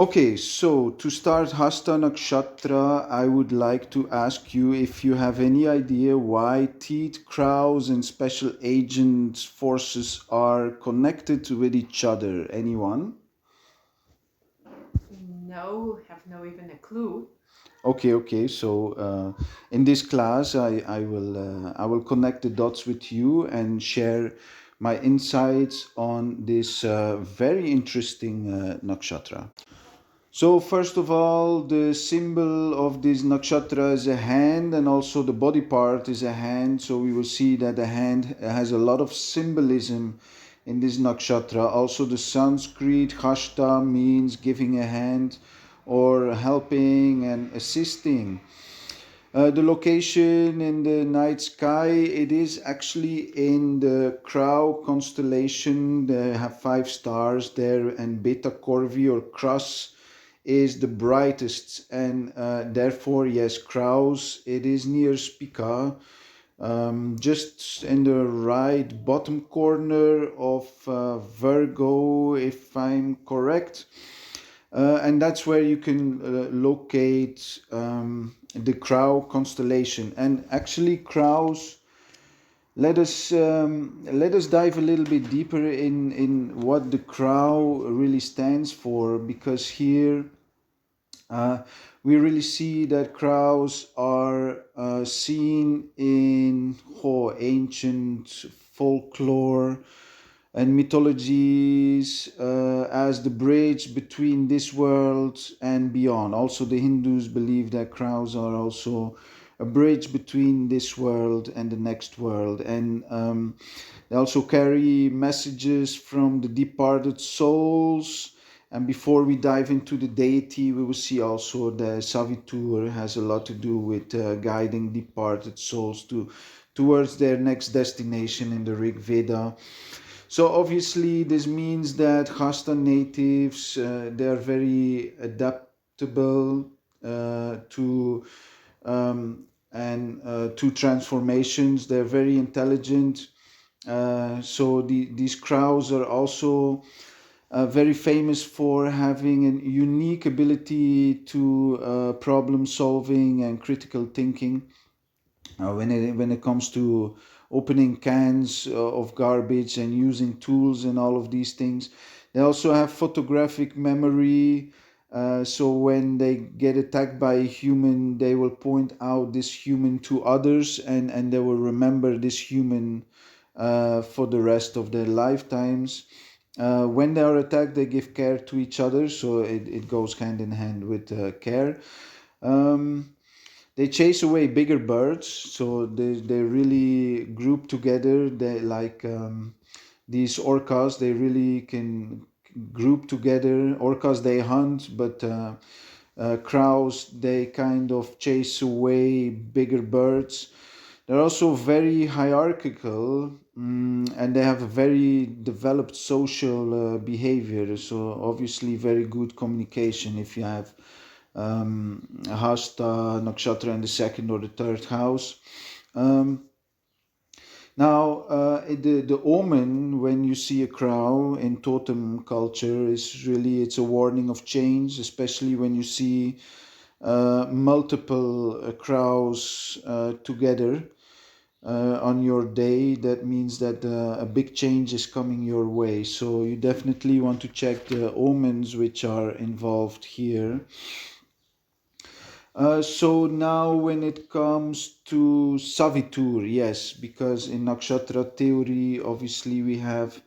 Okay, so to start Hasta Nakshatra, I would like to ask you if you have any idea why teeth, crows, and special agent forces are connected with each other. Anyone? No, have no even a clue. Okay. So in this class, I will connect the dots with you and share my insights on this very interesting nakshatra. So first of all, the symbol of this nakshatra is a hand, and also the body part is a hand. So we will see that the hand has a lot of symbolism in this nakshatra. Also, the Sanskrit hasta means giving a hand or helping and assisting. The location in the night sky, it is actually in the Crow constellation. They have 5 stars there, and Beta Corvi or Cross is the brightest, and therefore, yes, Crows, it is near Spica, just in the right bottom corner of Virgo, if I'm correct. And that's where you can locate the Crow constellation. And actually, crows. Let us dive a little bit deeper in what the crow really stands for, because here we really see that crows are seen in ancient folklore and mythologies as the bridge between this world and beyond. Also, the Hindus believe that crows are also a bridge between this world and the next world. And they also carry messages from the departed souls. And before we dive into the deity, we will see also the Savitṛ has a lot to do with guiding departed souls towards their next destination in the Rig Veda. So obviously, this means that Hasta natives they are very adaptable to to transformations. They're very intelligent. So these crows are also very famous for having a unique ability to problem solving and critical thinking. When it comes to opening cans of garbage and using tools and all of these things, they also have photographic memory. So when they get attacked by a human, they will point out this human to others, and they will remember this human for the rest of their lifetimes. When they are attacked, they give care to each other, so it goes hand in hand with care. Um, they chase away bigger birds, so they really group together. They like these orcas. They really can group together. Orcas they hunt, but crows they kind of chase away bigger birds. They're also very hierarchical, and they have a very developed social behavior. So obviously, very good communication if you have Hasta Nakshatra in the second or the third house. Um, Now, the omen when you see a crow in totem culture is really it's a warning of change, especially when you see multiple crows together on your day. That means that a big change is coming your way. So you definitely want to check the omens which are involved here. So now when it comes to Savitṛ, yes, because in Nakshatra theory, obviously we have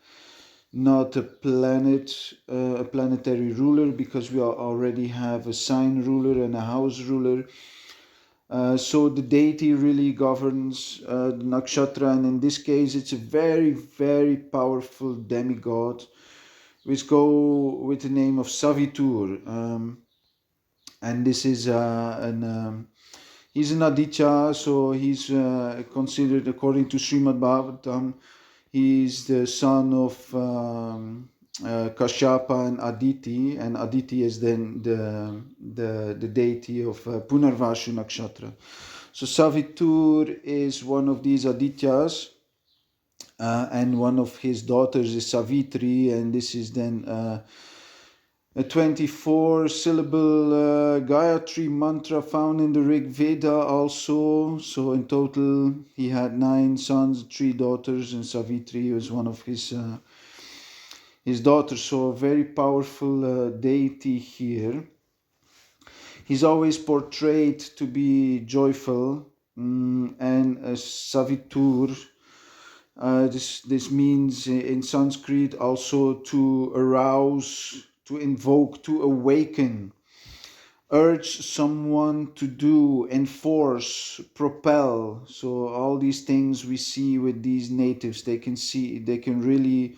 not a planet, a planetary ruler, because we already have a sign ruler and a house ruler. So the deity really governs the nakshatra, and in this case, it's a very, very powerful demigod, which go with the name of Savitṛ. And this is he's an Aditya, so he's considered, according to Srimad Bhagavatam, he's the son of Kashyapa and Aditi, and Aditi is then the deity of Punarvashu Nakshatra. So Savitṛ is one of these Adityas, and one of his daughters is Savitri, and this is then a 24-syllable Gayatri Mantra found in the Rig Veda also. So in total, he had 9 sons, 3 daughters, and Savitṛ was one of his daughters. So a very powerful deity here. He's always portrayed to be joyful, and Savitṛ. This means in Sanskrit also to arouse, to invoke, to awaken, urge someone to do, enforce, propel. So all these things we see with these natives, they can really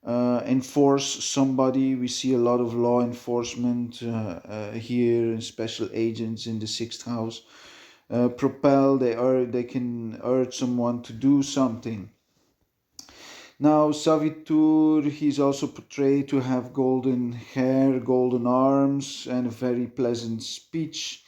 enforce somebody. We see a lot of law enforcement here, special agents in the 6th house. Propel, they can urge someone to do something. Now, Savitṛ, he's also portrayed to have golden hair, golden arms, and a very pleasant speech.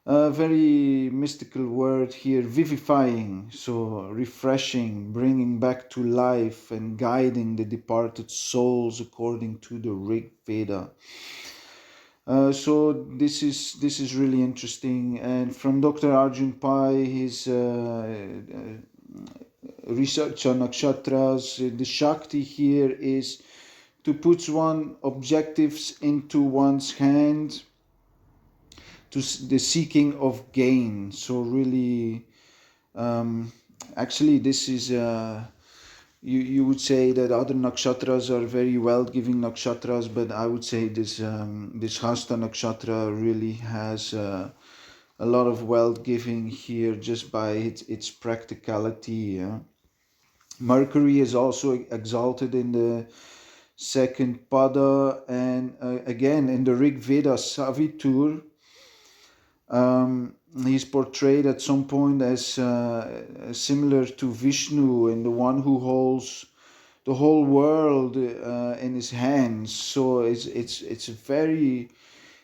A very mystical word here, vivifying, so refreshing, bringing back to life and guiding the departed souls according to the Rig Veda. So this is really interesting. And from Dr. Arjun Pai, his research on nakshatras, the Shakti here is to put one objectives into one's hand, to the seeking of gain. So really, actually this is you would say that other nakshatras are very wealth-giving nakshatras, but I would say this Hasta Nakshatra really has a lot of wealth-giving here just by its practicality. Yeah? Mercury is also exalted in the 2nd pada, and again in the Rig Veda, Savitṛ, he's portrayed at some point as similar to Vishnu, and the one who holds the whole world in his hands. So it's a very,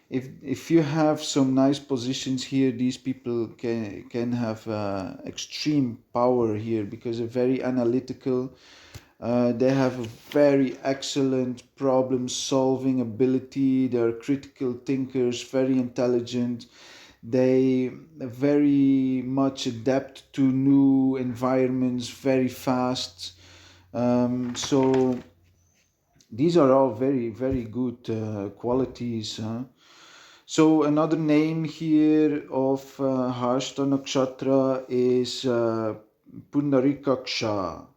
if you have some nice positions here, these people can have extreme power here, because they're very analytical. They have a very excellent problem solving ability. They're critical thinkers, very intelligent. They very much adapt to new environments very fast. So these are all very, very good qualities. So another name here of Hasta Nakshatra is Pundarikaksha.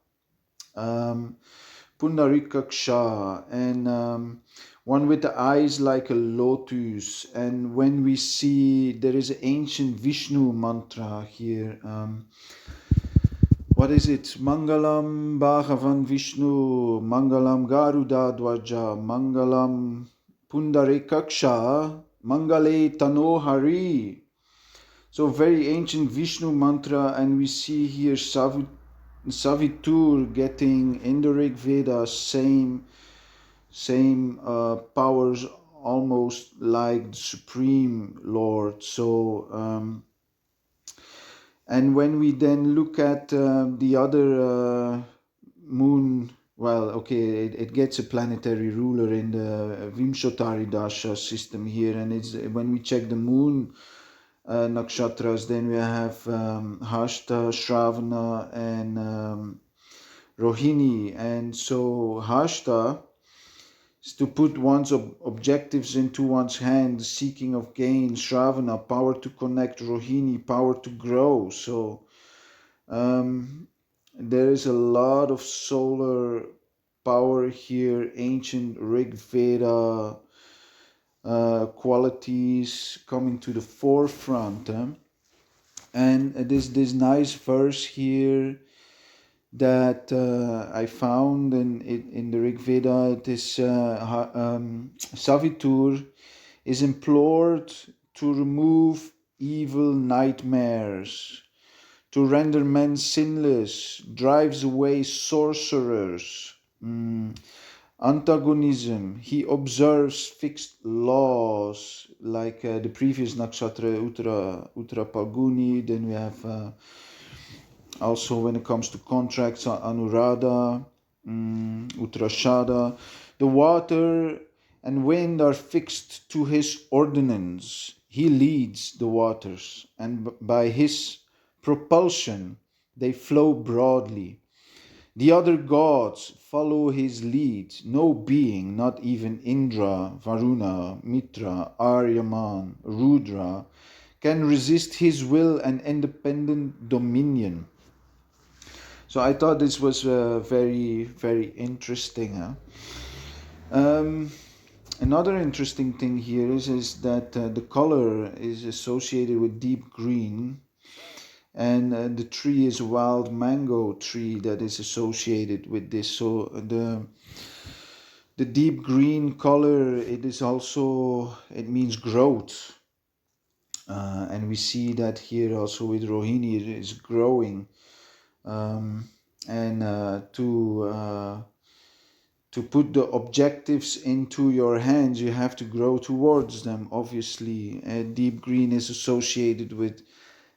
Pundarikaksha, and one with the eyes like a lotus. And when we see, there is an ancient Vishnu mantra here. What is it? Mangalam Bhagavan Vishnu, Mangalam Garuda Dwaja, Mangalam Pundarikaksha, Mangale Tanohari. So very ancient Vishnu mantra, and we see here Savitṛ getting in the Rig Veda same powers, almost like the Supreme Lord. So and when we then look at the other moon, well, okay, it gets a planetary ruler in the Vimshottari Dasha system here, and it's when we check the moon nakshatras, then we have Hasta, Shravana, and Rohini. And so Hasta is to put one's objectives into one's hand, seeking of gain. Shravana, power to connect. Rohini, power to grow. So there is a lot of solar power here, ancient Rig Veda qualities coming to the forefront. And this nice verse here that I found in the Rig Veda, it is Savitṛ is implored to remove evil nightmares, to render men sinless, drives away sorcerers, antagonism. He observes fixed laws, like the previous nakshatra Uttara Palguni. Then we have also, when it comes to contracts, Anuradha, Uttarashada. The water and wind are fixed to his ordinance. He leads the waters, and by his propulsion they flow broadly. The other gods follow his lead. No being, not even Indra, Varuna, Mitra, Aryaman, Rudra, can resist his will and independent dominion. So I thought this was very, very interesting. Another interesting thing here is that the color is associated with deep green, and the tree is a wild mango tree that is associated with this. So the deep green color, it is also, it means growth, and we see that here also with Rohini, it is growing, and to put the objectives into your hands, you have to grow towards them, obviously. Deep green is associated with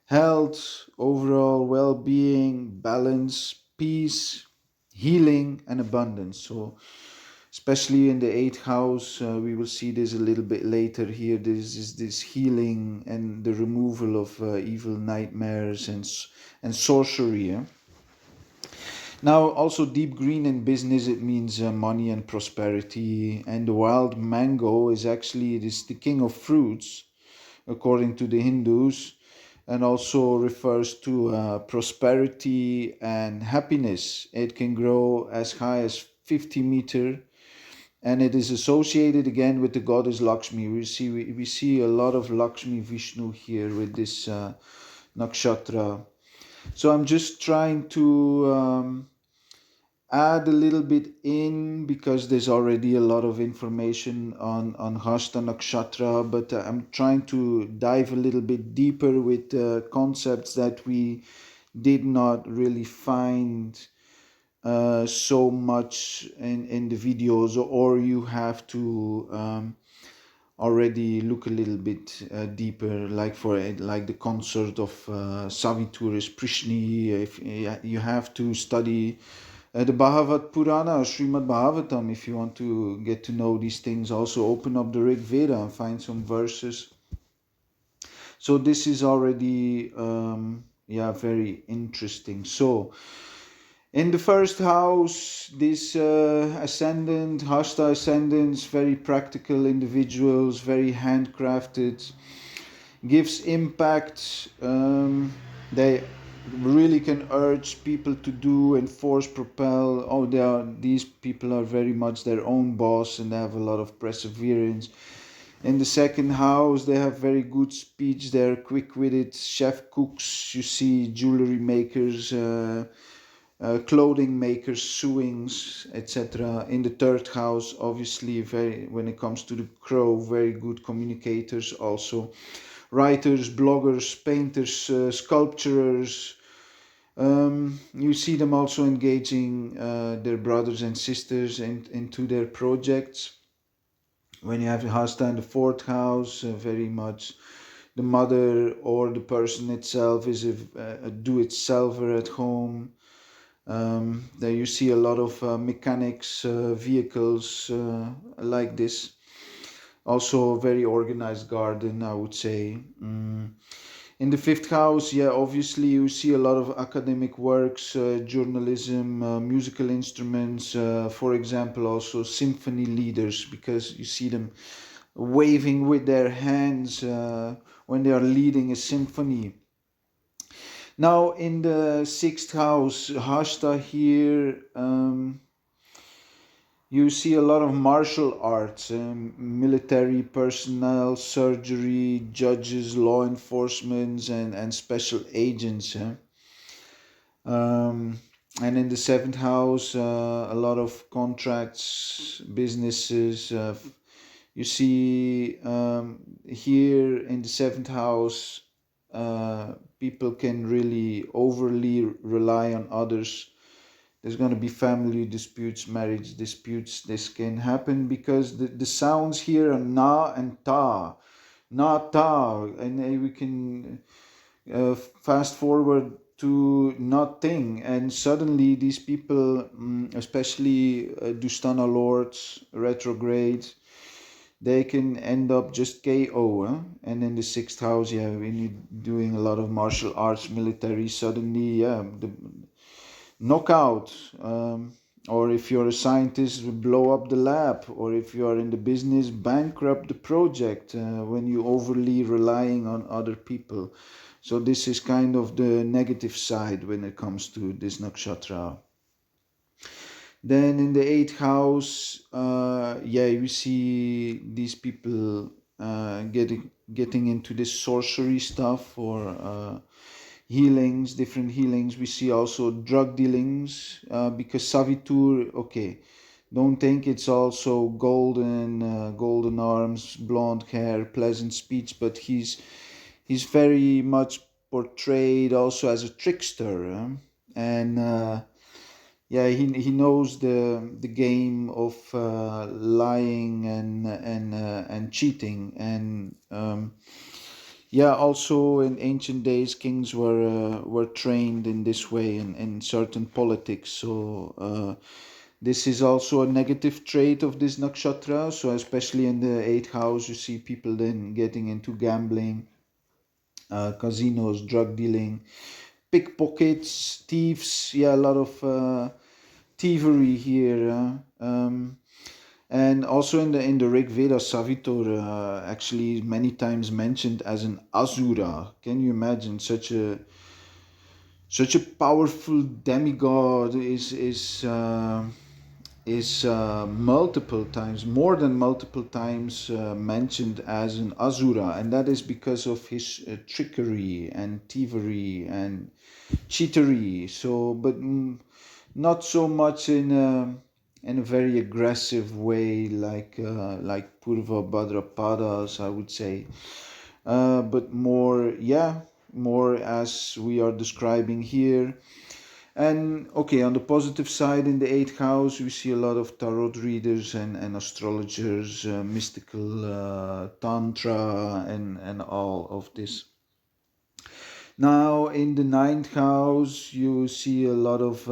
health, overall well-being, balance, peace, healing, and abundance. So especially in the 8th house, we will see this a little bit later here. This is this healing and the removal of evil nightmares and sorcery. Now, also deep green in business, it means money and prosperity. And the wild mango is actually, it is the king of fruits, according to the Hindus, and also refers to prosperity and happiness. It can grow as high as 50 meter, and it is associated again with the goddess Lakshmi. We see a lot of Lakshmi Vishnu here with this nakshatra. So I'm just trying to add a little bit in, because there's already a lot of information on Hasta Nakshatra, but I'm trying to dive a little bit deeper with concepts that we did not really find so much in the videos, or you have to already look a little bit deeper, like like the consort of Savitṛ is Prishni. If you have to study the Bhagavad Purana, Srimad Bhagavatam, if you want to get to know these things. Also open up the Rig Veda and find some verses. So this is already very interesting. So in the 1st house, this ascendant, Hasta ascendants, very practical individuals, very handcrafted, gives impact. They really can urge people to do and force propel. These people are very much their own boss, and they have a lot of perseverance. In the 2nd house, they have very good speech. They're quick-witted chef cooks. You see jewelry makers, clothing makers, sewings, etc. In the 3rd house, obviously, when it comes to the crow, very good communicators also. Writers, bloggers, painters, sculptors. You see them also engaging their brothers and sisters into their projects. When you have Hasta in the 4th house, very much the mother or the person itself is a do-it-selfer at home. There you see a lot of mechanics, vehicles like this. Also a very organized garden, I would say. In the 5th house, obviously you see a lot of academic works, journalism, musical instruments, for example, also symphony leaders, because you see them waving with their hands when they are leading a symphony. Now in the 6th house, Hasta here, you see a lot of martial arts, military personnel, surgery, judges, law enforcement, and special agents. And in the 7th house, a lot of contracts, businesses. You see here in the 7th house, people can really overly rely on others. There's going to be family disputes, marriage disputes. This can happen because the sounds here are na and ta. Na, ta. And we can fast forward to nothing. And suddenly these people, especially Dustana lords, retrograde, they can end up just KO. And in the sixth house, yeah, when you're doing a lot of martial arts, military, suddenly, yeah, the knockout. Or if you're a scientist, blow up the lab. Or if you are in the business, bankrupt the project when you overly relying on other people. So this is kind of the negative side when it comes to this nakshatra. Then in the eighth house, yeah, you see these people getting into this sorcery stuff or healings, different healings. We see also drug dealings because Savitṛ, okay, don't think it's also golden arms, blonde hair, pleasant speech, but he's very much portrayed also as a trickster, and yeah, he knows the game of lying and cheating, and yeah, also in ancient days kings were trained in this way in certain politics. So this is also a negative trait of this nakshatra. So especially in the eighth house, you see people then getting into gambling, casinos, drug dealing, pickpockets, thieves. Yeah, a lot of thievery here. And also in the Rig Veda, Savitṛ actually is many times mentioned as an asura. Can you imagine such a powerful demigod is multiple times, more than multiple times, mentioned as an asura, and that is because of his trickery and thievery and cheatery. So, but not so much in a very aggressive way like Purva Bhadrapadas, I would say, but more, yeah, more as we are describing here. And okay, on the positive side, in the eighth house, we see a lot of tarot readers and astrologers, mystical tantra, and all of this. Now, in the ninth house, you see a lot of,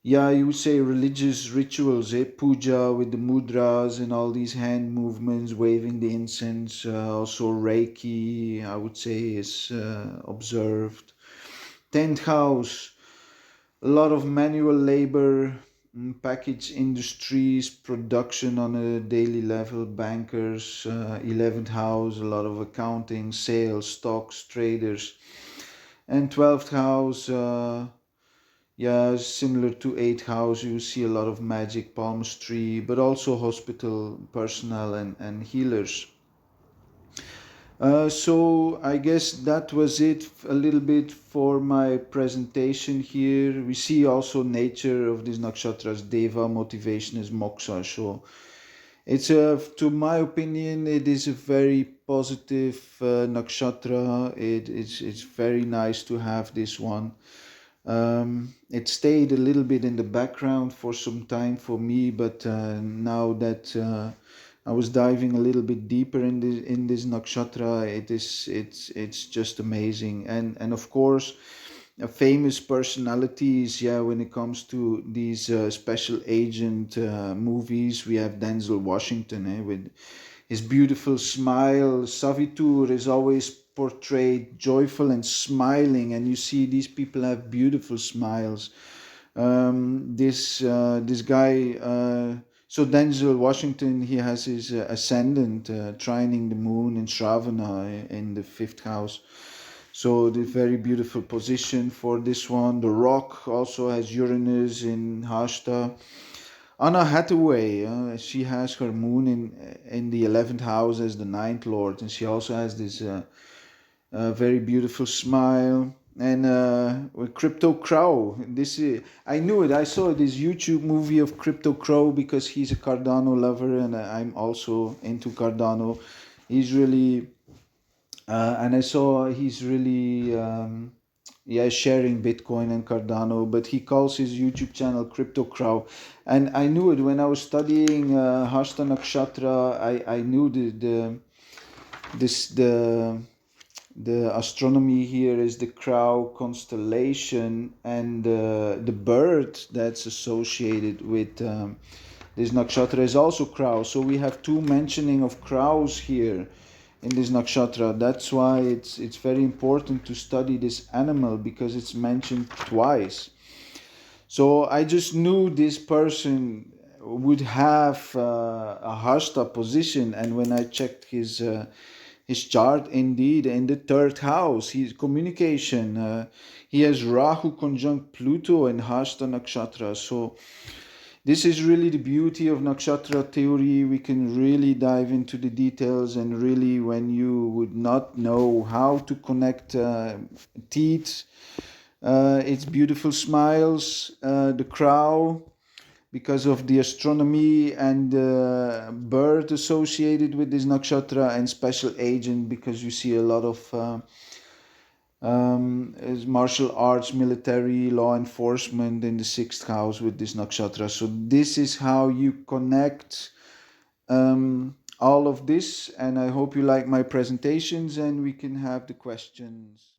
yeah, you would say religious rituals, puja with the mudras and all these hand movements, waving the incense. Also, Reiki, I would say, is observed. 10th house, a lot of manual labor, package industries, production on a daily level, bankers. 11th house, a lot of accounting, sales, stocks, traders. And 12th house, yeah, similar to 8th house, you see a lot of magic, palmistry, but also hospital personnel and healers. So I guess that was it a little bit for my presentation here. We see also nature of these nakshatras. Deva, motivation is moksha. So it's to my opinion, it is a very positive nakshatra. It's very nice to have this one. It stayed a little bit in the background for some time for me, but now that I was diving a little bit deeper in this nakshatra, it's just amazing. And of course, famous personalities. Yeah, when it comes to these special agent movies, we have Denzel Washington, with his beautiful smile. Savitṛ is always portrayed joyful and smiling, and you see these people have beautiful smiles. This guy, so Denzel Washington, he has his ascendant trining the moon in Shravana in the fifth house. So the very beautiful position for this one. The Rock also has Uranus in Hasta. Anna Hathaway, she has her moon in the 11th house as the ninth lord, and she also has this very beautiful smile. And with Crypto Crow, I knew it. I saw this YouTube movie of Crypto Crow because he's a Cardano lover, and I'm also into Cardano. He's really, and I saw he's really, yeah, sharing Bitcoin and Cardano, but he calls his YouTube channel Crypto Crow. And I knew it when I was studying Hasta Nakshatra. I knew the astronomy here is the crow constellation, and the bird that's associated with this nakshatra is also crow. So we have two mentioning of crows here in this nakshatra. That's why it's very important to study this animal, because it's mentioned twice. So I just knew this person would have a hasta position, and when I checked his chart, indeed, in the third house, his communication, he has Rahu conjunct Pluto and Hasta Nakshatra. So this is really the beauty of nakshatra theory. We can really dive into the details, and really, when you would not know how to connect teeth, its beautiful smiles, the crow, because of the astronomy and bird associated with this nakshatra, and special agent, because you see a lot of is martial arts, military, law enforcement in the sixth house with this nakshatra. So this is how you connect all of this, and I hope you like my presentations, and we can have the questions.